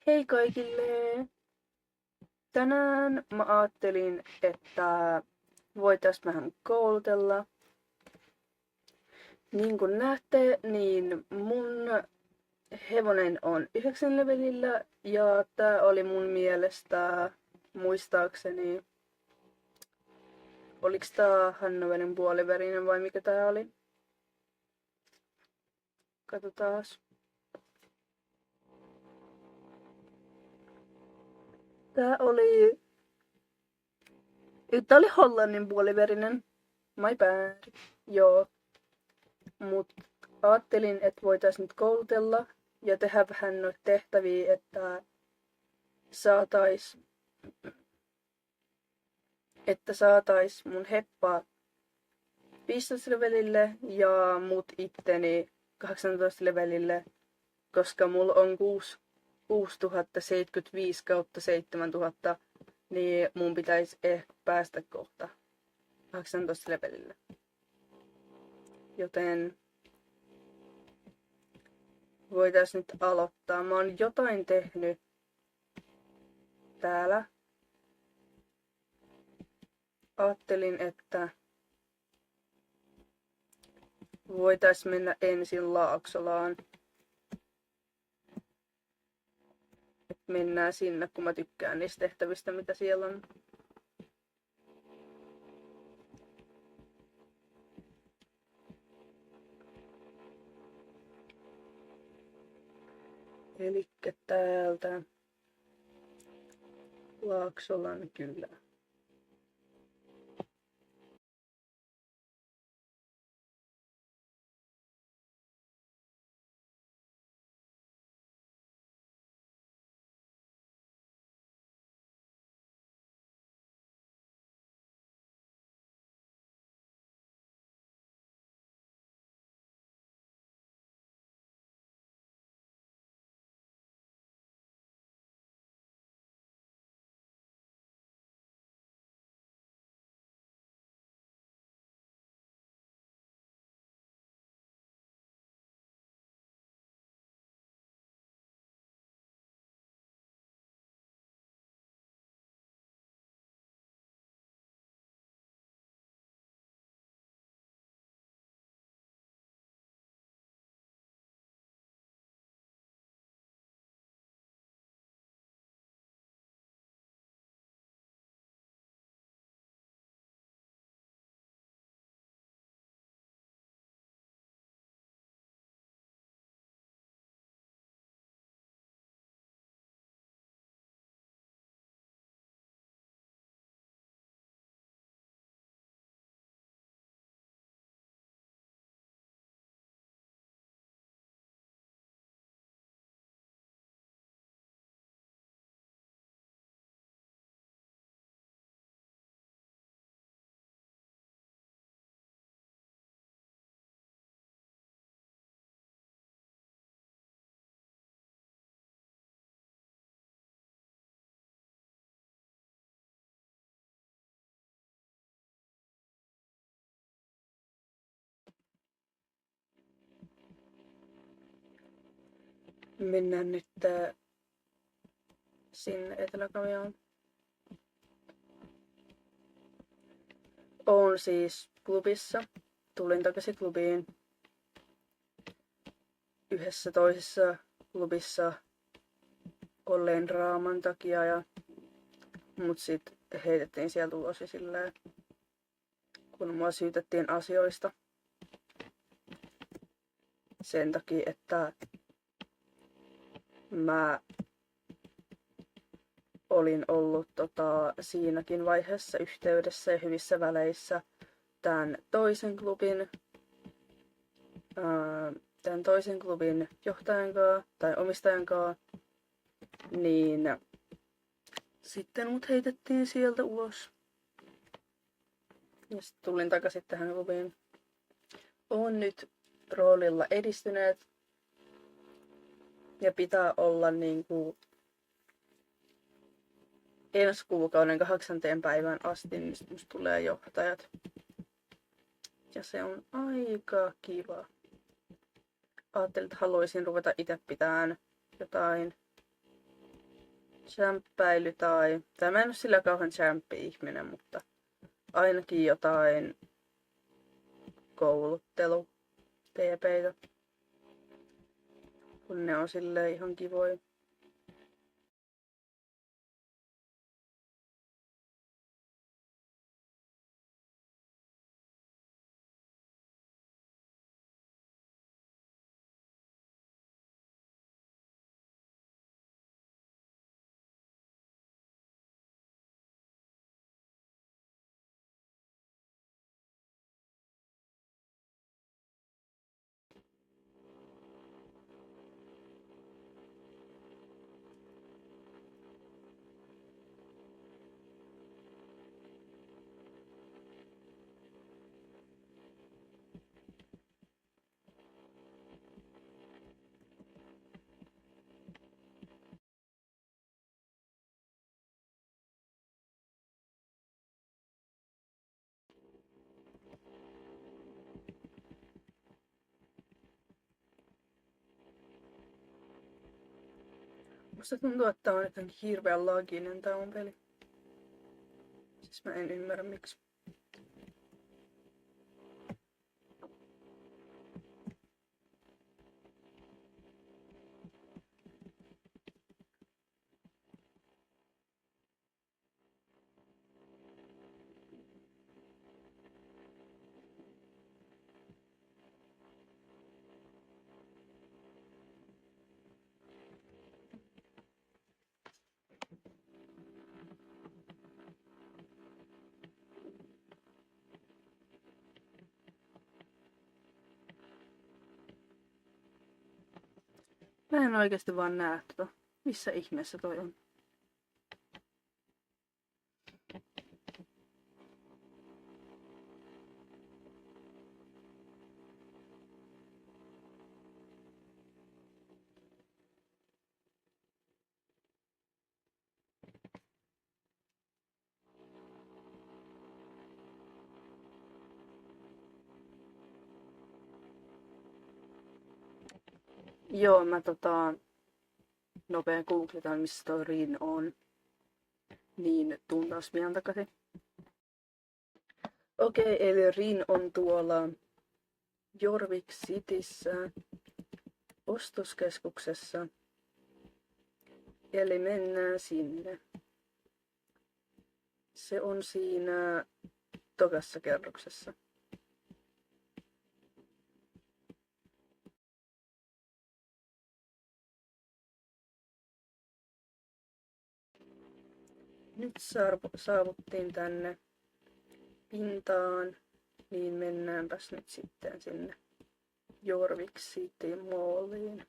Hei kaikille! Tänään mä ajattelin, että voitais vähän koulutella. Niin kuin näette, niin mun hevonen on 9 levelillä ja tää oli mun mielestä muistaakseni, oliks tää Hannoverin puoliverinen vai mikä tää oli? Katsotaas. Tää oli Hollannin puoliverinen. My bad. Joo. Mut ajattelin, että voitais nyt koulutella ja tehdä vähän noita tehtäviä, saatais, että saatais mun heppa 15 levelille ja mut itteni 18 levelille, koska mulla on 6075 kautta 7000, niin mun pitäisi ehkä päästä kohta 18 levelille. Joten voitais nyt aloittaa. Mä oon jotain tehnyt täällä. Ajattelin, että voitais mennä ensin Laaksolaan. Et mennään sinne, kun mä tykkään niistä tehtävistä, mitä siellä on. Elikkä täältä Laaksolan kylä. Mennään nyt sinne Etelä-Kaviaan. Oon siis klubissa. Tulin takaisin klubiin. Yhdessä toisessa klubissa olleen draaman takia mut sit heitettiin sieltä ulos silleen, kun mua syytettiin asioista. Sen takia, että mä olin ollut siinäkin vaiheessa yhteydessä ja hyvissä väleissä tämän toisen klubin johtajan kanssa tai omistajan kanssa, niin sitten mut heitettiin sieltä ulos. Ja sitten tulin takaisin tähän klubiin. Oon nyt roolilla edistyneet ja pitää olla niinku ensi kuukauden 8. päivään asti, niin musta tulee johtajat. Ja se on aika kiva. Ajattelin, että haluaisin ruveta itse pitämään jotain Sämppäily tai mä en oo sillä kauhean sämppi-ihminen, mutta ainakin jotain kouluttelu-teepeitä, kun ne on silleen ihan kivoja. Musta tuntuu, että tää on jotenkin hirveän laginen tää on peli. Siis mä en ymmärrä miksi. Mä en oikeesti vaan näe tota. Missä ihmeessä toi on? Joo, mä nopea googletan missä toi Rin on. Niin tuun taas pian takaisin. Okei, eli Rin on tuolla Jorvik Cityssä ostoskeskuksessa. Eli mennään sinne. Se on siinä tokassa kerroksessa. Nyt saavuttiin tänne pintaan, niin mennäänpäs nyt sitten sinne Jorvik City Malliin.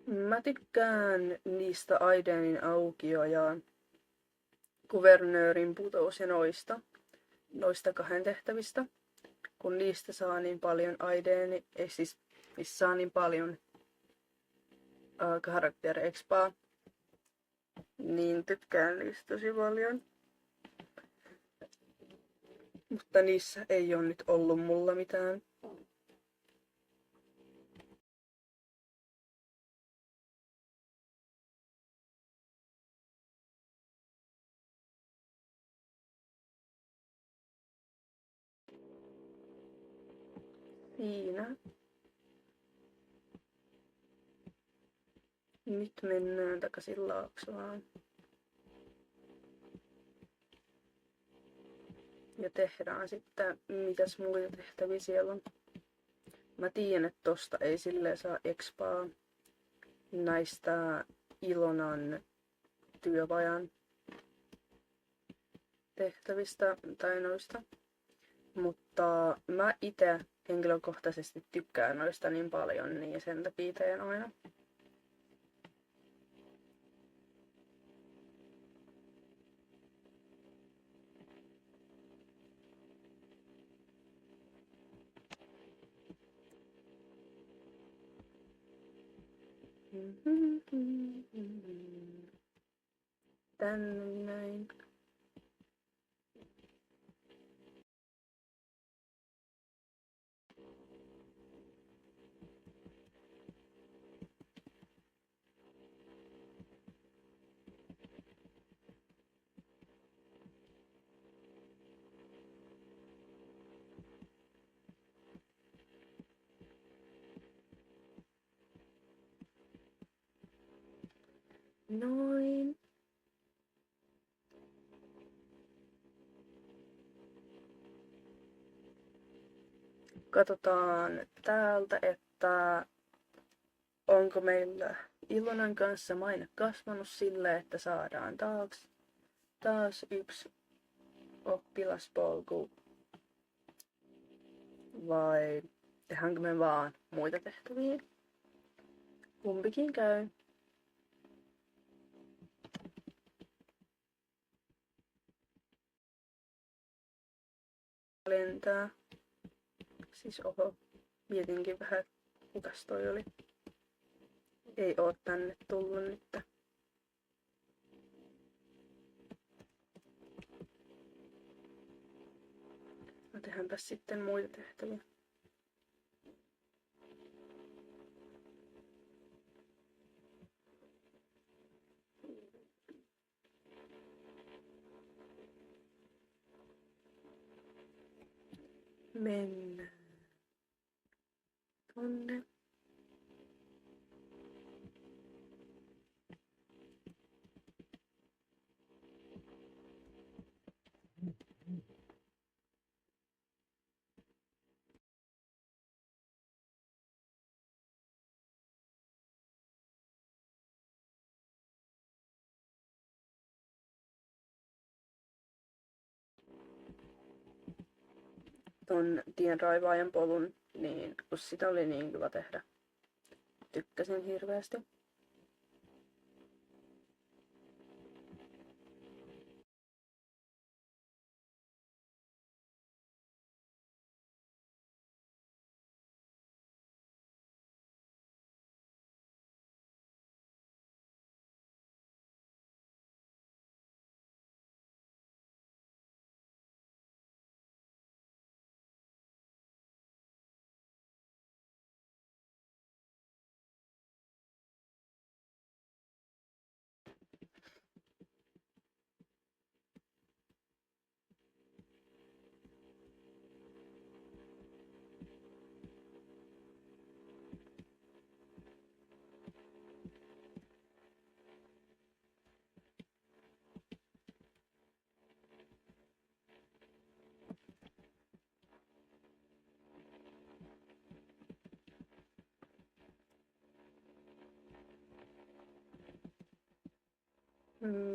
Mä tykkään niistä Aidenin aukio ja kuvernöörin putous ja noista kahden tehtävistä, kun niistä saa niin paljon Aideni, ei siis niistä saa niin paljon karakterexpaa, niin tykkään niistä tosi paljon. Mutta niissä ei ole nyt ollut mulla mitään. Siinä. Nyt mennään takaisin Laaksolaan. Ja tehdään sitten, mitäs muita tehtäviä siellä on. Mä tiedän, että tosta ei silleen saa expaa näistä Ilonan työpajan tehtävistä tai noista. Mutta mä itse henkilökohtaisesti tykkään noista niin paljon, niin sen takia teen aina. tänne näin. Noin. Katsotaan täältä, että onko meillä Ilonan kanssa maine kasvanut sille, että saadaan taas yksi oppilaspolku. Vai tehdäänkö me vaan muita tehtäviä? Kumpikin käy. Lentää. Siis mietinkin vähän, kukas toi oli. Ei oo tänne tullut nyt. No tehdäänpäs sitten muita tehtäviä. Mennään tonne. Ton tienraivaajan polun, niin kun sitä oli niin kiva tehdä. Tykkäsin hirveästi.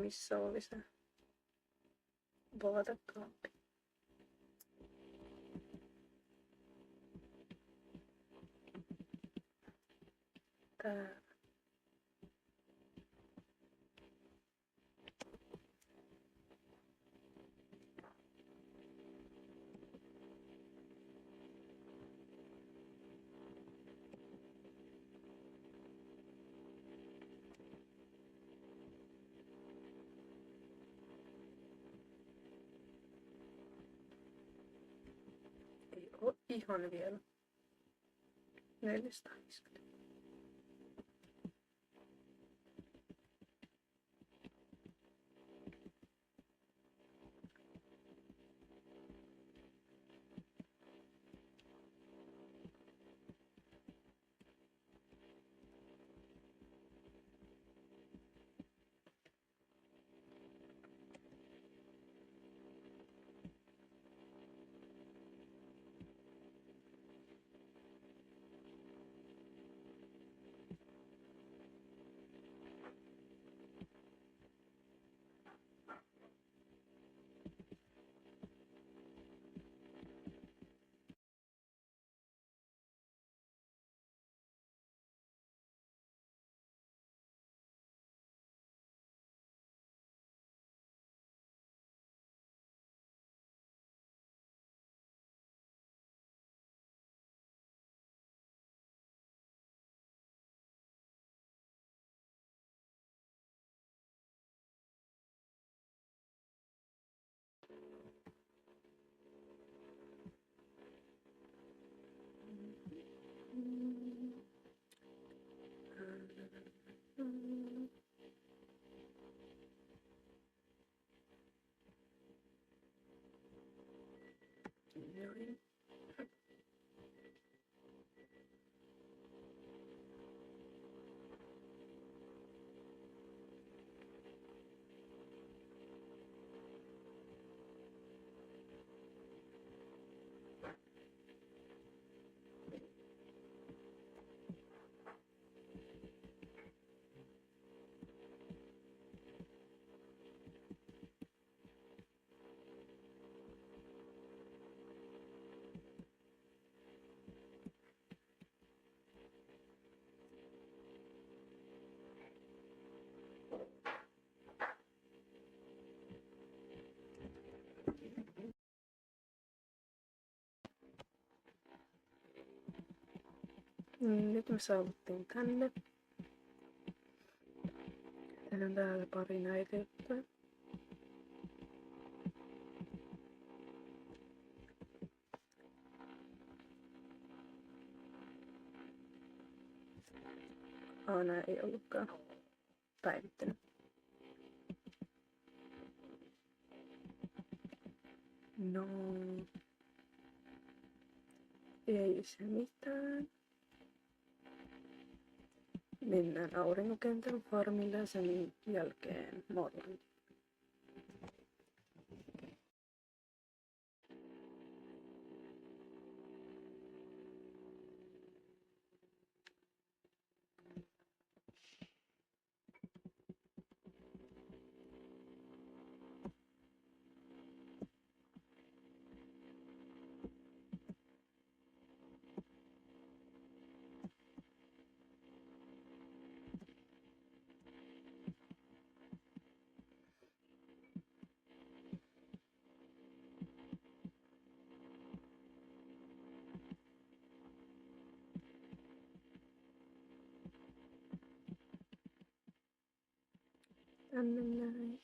Missä oli se vaatekaappi? Tää. Ei oo ihan vielä. 450. Nyt me saavuttiin tänne. Tehdään täällä pari näitä juttuja. Nää ei ollutkaan päivittänyt. No, ei se mitään. Mennään aurinkokentän farmille ja sen jälkeen Morlandiin. Tänne näin.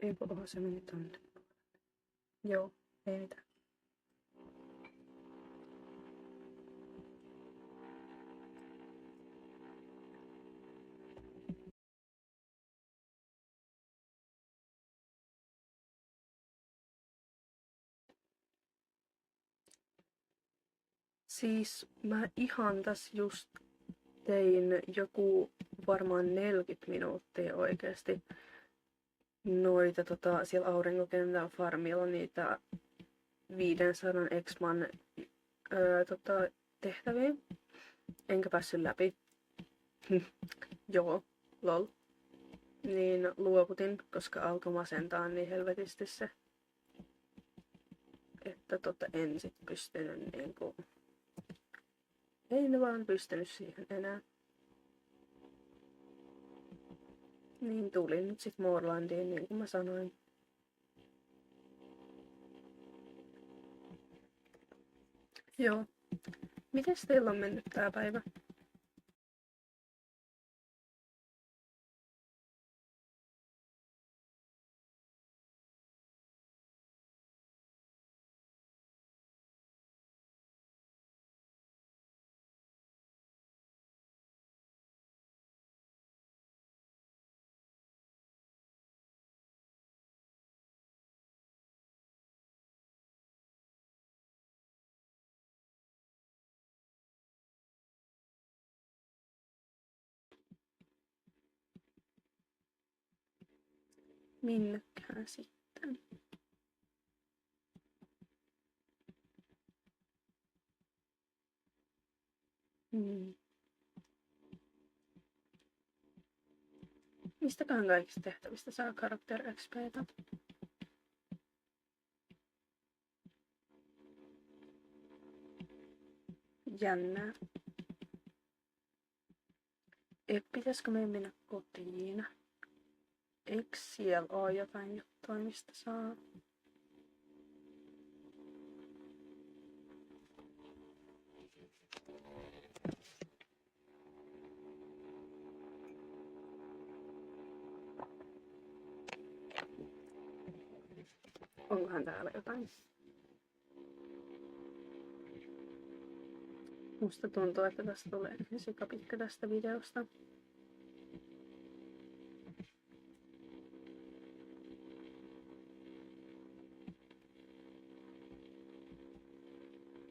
Eikö oho, se meni tonne. Joo, ei mitään. Siis mä ihan tässä just tein joku varmaan 40 minuuttia oikeesti noita siellä aurinkokentän farmilla niitä 500 exman tehtäviä. Enkä päässyt läpi. Joo, lol. Niin luovutin, koska alkoi masentaa niin helvetisti se. Että en sit pystynyt niinku... En vaan pystynyt siihen enää. Niin tulin nyt sit Morlandiin, niin kuin mä sanoin. Joo. Mites teillä on mennyt tää päivä? Minnekään sitten? Mistäköhän kaikista tehtävistä saa Character XP:tä? Jännää. Pitäisikö meidän mennä kotiin? Eikö siellä ole jotain juttua, mistä saa? Onkohan täällä jotain? Musta tuntuu, että tästä tulee sikapitkä tästä videosta.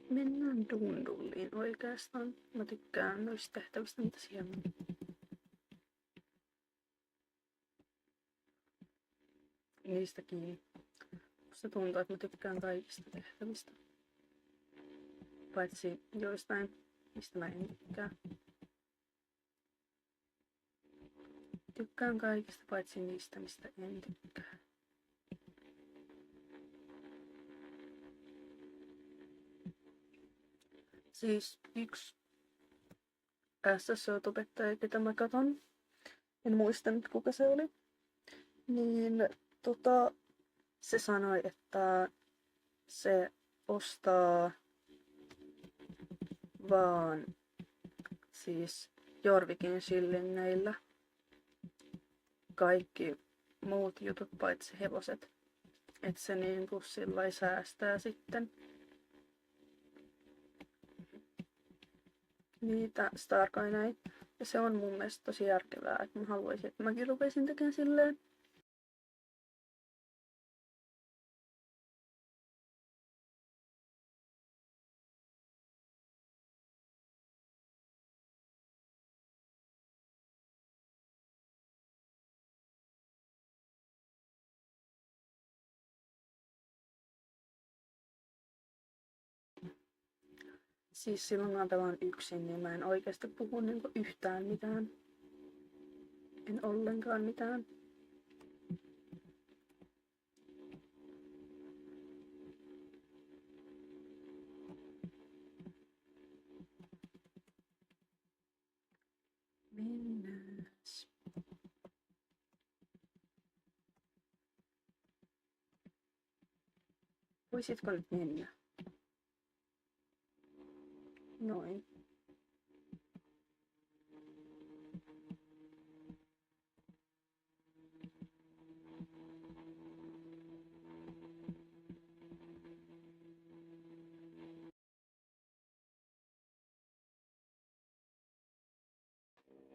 Mennään Dundulliin oikeastaan. Mä tykkään noista tehtävistä, mitä siellä on. Niistäkin. Musta tuntuu, että mä tykkään kaikista tehtävistä. Paitsi joistain, mistä mä en tykkää. Tykkään kaikista, paitsi niistä, mistä en tykkää. Siis yksi SSO-tubettaja, ketä mä katon, en muista nyt kuka se oli, niin se sanoi, että se ostaa vaan siis Jorvikin shillingeillä kaikki muut jutut paitsi hevoset. Että se niinku sillai säästää sitten niitä Starcoineja. Ja se on mun mielestä tosi järkevää, että mä haluaisin, että mäkin rupesin tekemään silleen. Siis silloin mä pelaan yksin, niin mä en oikeasti puhu niinku yhtään mitään. En ollenkaan mitään. Mennääs. Voisitko nyt mennä? Noin.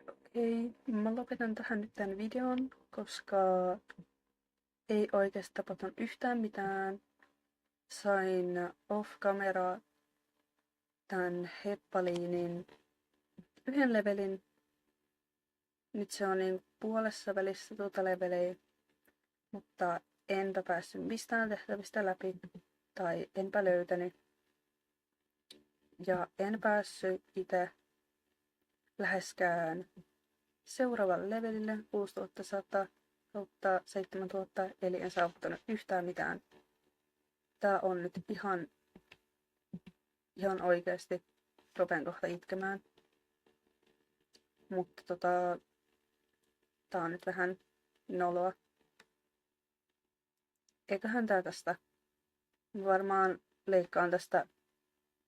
Okei, mä lopetan tähän nyt tämän videon, koska ei oikeasti tapahtunut yhtään mitään. Sain off-camera tän Heppaliinin yhden levelin. Nyt se on niin puolessa välissä tuota levelejä, mutta enpä päässyt mistään tehtävistä läpi, tai enpä löytänyt. Ja en päässyt itse läheskään seuraavalle levelille 6100 kautta 7000, eli en saavuttanut yhtään mitään. Tää on nyt ihan oikeesti, rupean kohta itkemään. Mutta tää on nyt vähän noloa. Eiköhän tää tästä. Varmaan leikkaan tästä,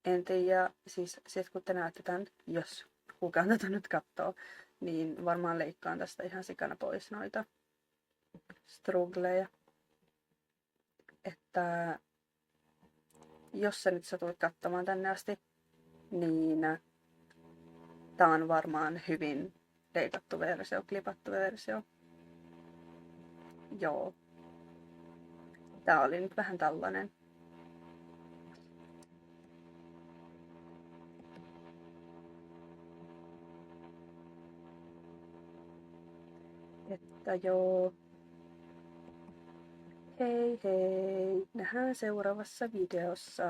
en tiedä, siis sit kun te näette tän, jos kukaan tätä nyt kattoo, niin varmaan leikkaan tästä ihan sikana pois noita struggleja. Että jos sä nyt satuit katsomaan tänne asti, niin tää on varmaan hyvin leikattu versio, klipattu versio. Joo. Tää oli nyt vähän tällainen. Että joo. Hei hei, nähdään seuraavassa videossa.